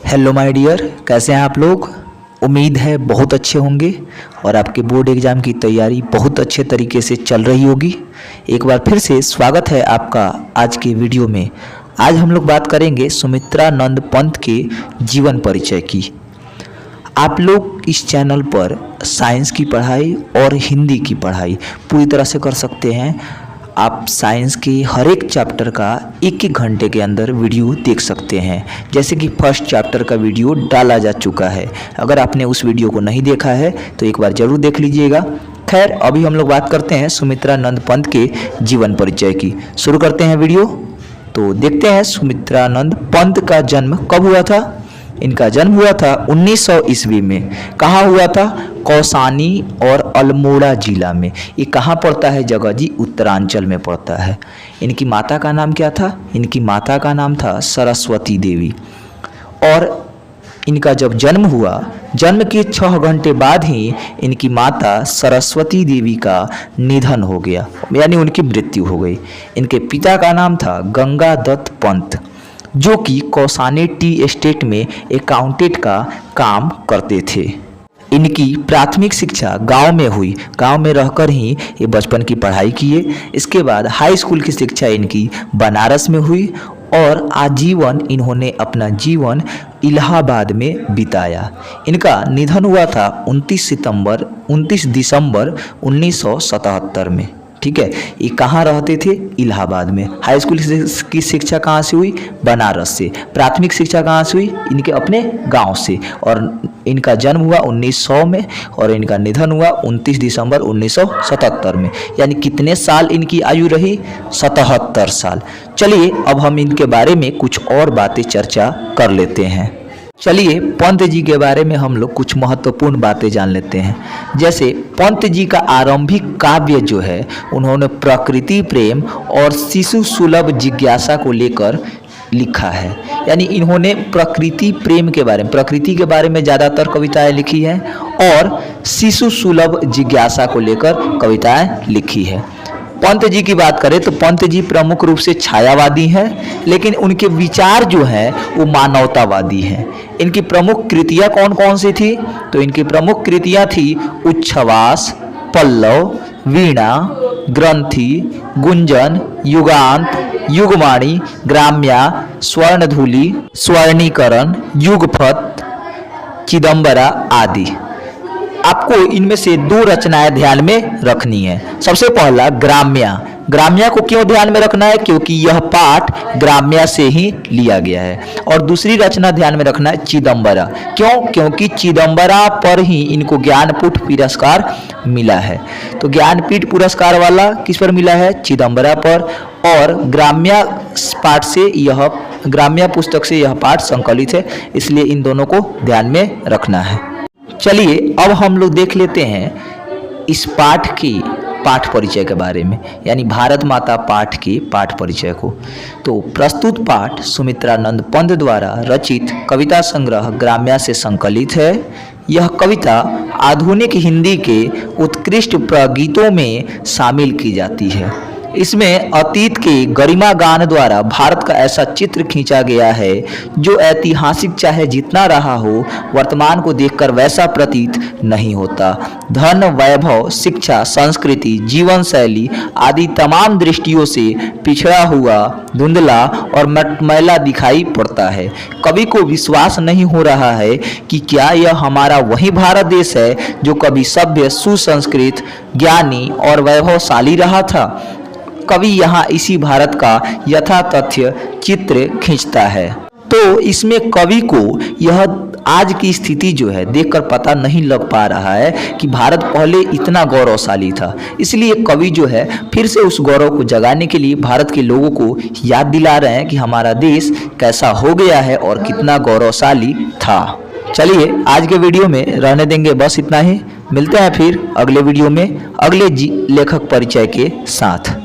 Hello my dear, कैसे हैं आप लोग। उम्मीद है बहुत अच्छे होंगे और आपके बोर्ड एग्ज़ाम की तैयारी बहुत अच्छे तरीके से चल रही होगी। एक बार फिर से स्वागत है आपका आज के वीडियो में। आज हम लोग बात करेंगे सुमित्रानंद पंत के जीवन परिचय की। आप लोग इस चैनल पर साइंस की पढ़ाई और हिंदी की पढ़ाई पूरी तरह से कर सकते हैं। आप साइंस के हर एक चैप्टर का एक एक घंटे के अंदर वीडियो देख सकते हैं। जैसे कि फर्स्ट चैप्टर का वीडियो डाला जा चुका है। अगर आपने उस वीडियो को नहीं देखा है तो एक बार ज़रूर देख लीजिएगा। खैर, अभी हम लोग बात करते हैं सुमित्रानंद पंत के जीवन परिचय की। शुरू करते हैं वीडियो। तो देखते हैं सुमित्रानंद पंत का जन्म कब हुआ था। इनका जन्म हुआ था 1900 ईस्वी में। कहाँ हुआ था? कौसानी और अल्मोड़ा जिला में। ये कहाँ पड़ता है जगह जी? उत्तरांचल में पड़ता है। इनकी माता का नाम क्या था? इनकी माता का नाम था सरस्वती देवी। और इनका जब जन्म हुआ, जन्म के 6 घंटे बाद ही इनकी माता सरस्वती देवी का निधन हो गया, यानी उनकी मृत्यु हो गई। इनके पिता का नाम था गंगादत्त पंत, जो कि कौसानी टी एस्टेट में अकाउंटेंट का काम करते थे। इनकी प्राथमिक शिक्षा गांव में हुई। गांव में रहकर ही ये बचपन की पढ़ाई किए। इसके बाद हाई स्कूल की शिक्षा इनकी बनारस में हुई और आजीवन इन्होंने अपना जीवन इलाहाबाद में बिताया। इनका निधन हुआ था 29 दिसंबर 1977 में। ठीक है, ये कहाँ रहते थे? इलाहाबाद में। हाई स्कूल की शिक्षा कहाँ से हुई? बनारस से। प्राथमिक शिक्षा कहाँ से हुई? इनके अपने गांव से। और इनका जन्म हुआ 1900 में और इनका निधन हुआ 29 दिसंबर 1977 में। यानी कितने साल इनकी आयु रही? 77 साल। चलिए अब हम इनके बारे में कुछ और बातें चर्चा कर लेते हैं। चलिए पंत जी के बारे में हम लोग कुछ महत्वपूर्ण बातें जान लेते हैं। जैसे पंत जी का आरंभिक काव्य जो है, उन्होंने प्रकृति प्रेम और शिशु सुलभ जिज्ञासा को लेकर लिखा है। यानी इन्होंने प्रकृति प्रेम के बारे में, प्रकृति के बारे में ज़्यादातर कविताएं लिखी हैं और शिशु सुलभ जिज्ञासा को लेकर कविताएं लिखी है। पंत जी की बात करें तो पंत जी प्रमुख रूप से छायावादी हैं, लेकिन उनके विचार जो हैं वो मानवतावादी हैं। इनकी प्रमुख कृतियाँ कौन कौन सी थी? तो इनकी प्रमुख कृतियाँ थी उच्छ्वास, पल्लव, वीणा, ग्रंथि, गुंजन, युगांत, युगवाणी, ग्राम्या, स्वर्णधूलि, स्वर्णीकरण, युगपथ, चिदंबरा आदि। आपको इनमें से 2 रचनाएं ध्यान में रखनी है। सबसे पहला ग्राम्या। ग्राम्या को क्यों ध्यान में रखना है? क्योंकि यह पाठ ग्राम्या से ही लिया गया है। और दूसरी रचना ध्यान में रखना है चिदंबरा। क्यों? क्योंकि चिदंबरा पर ही इनको ज्ञानपीठ पुरस्कार मिला है। तो ज्ञानपीठ पुरस्कार वाला किस पर मिला है? चिदंबरा पर। और ग्राम्या पाठ से यह, ग्राम्या पुस्तक से यह पाठ संकलित है, इसलिए इन दोनों को ध्यान में रखना है। चलिए अब हम लोग देख लेते हैं इस पाठ की पाठ परिचय के बारे में, यानी भारत माता पाठ के पाठ परिचय को। तो प्रस्तुत पाठ सुमित्रानंद पंत द्वारा रचित कविता संग्रह ग्राम्या से संकलित है। यह कविता आधुनिक हिंदी के उत्कृष्ट प्रगीतों में शामिल की जाती है। इसमें अतीत के गरिमा गान द्वारा भारत का ऐसा चित्र खींचा गया है जो ऐतिहासिक चाहे जितना रहा हो, वर्तमान को देखकर वैसा प्रतीत नहीं होता। धन, वैभव, शिक्षा, संस्कृति, जीवन शैली आदि तमाम दृष्टियों से पिछड़ा हुआ, धुंधला और मटमैला दिखाई पड़ता है। कवि को विश्वास नहीं हो रहा है कि क्या यह हमारा वही भारत देश है जो कभी सभ्य, सुसंस्कृत, ज्ञानी और वैभवशाली रहा था। कवि यहाँ इसी भारत का यथातथ्य चित्र खींचता है। तो इसमें कवि को यह आज की स्थिति जो है देखकर पता नहीं लग पा रहा है कि भारत पहले इतना गौरवशाली था। इसलिए कवि जो है फिर से उस गौरव को जगाने के लिए भारत के लोगों को याद दिला रहे हैं कि हमारा देश कैसा हो गया है और कितना गौरवशाली था। चलिए आज के वीडियो में रहने देंगे, बस इतना ही। मिलते हैं फिर अगले वीडियो में अगले लेखक परिचय के साथ।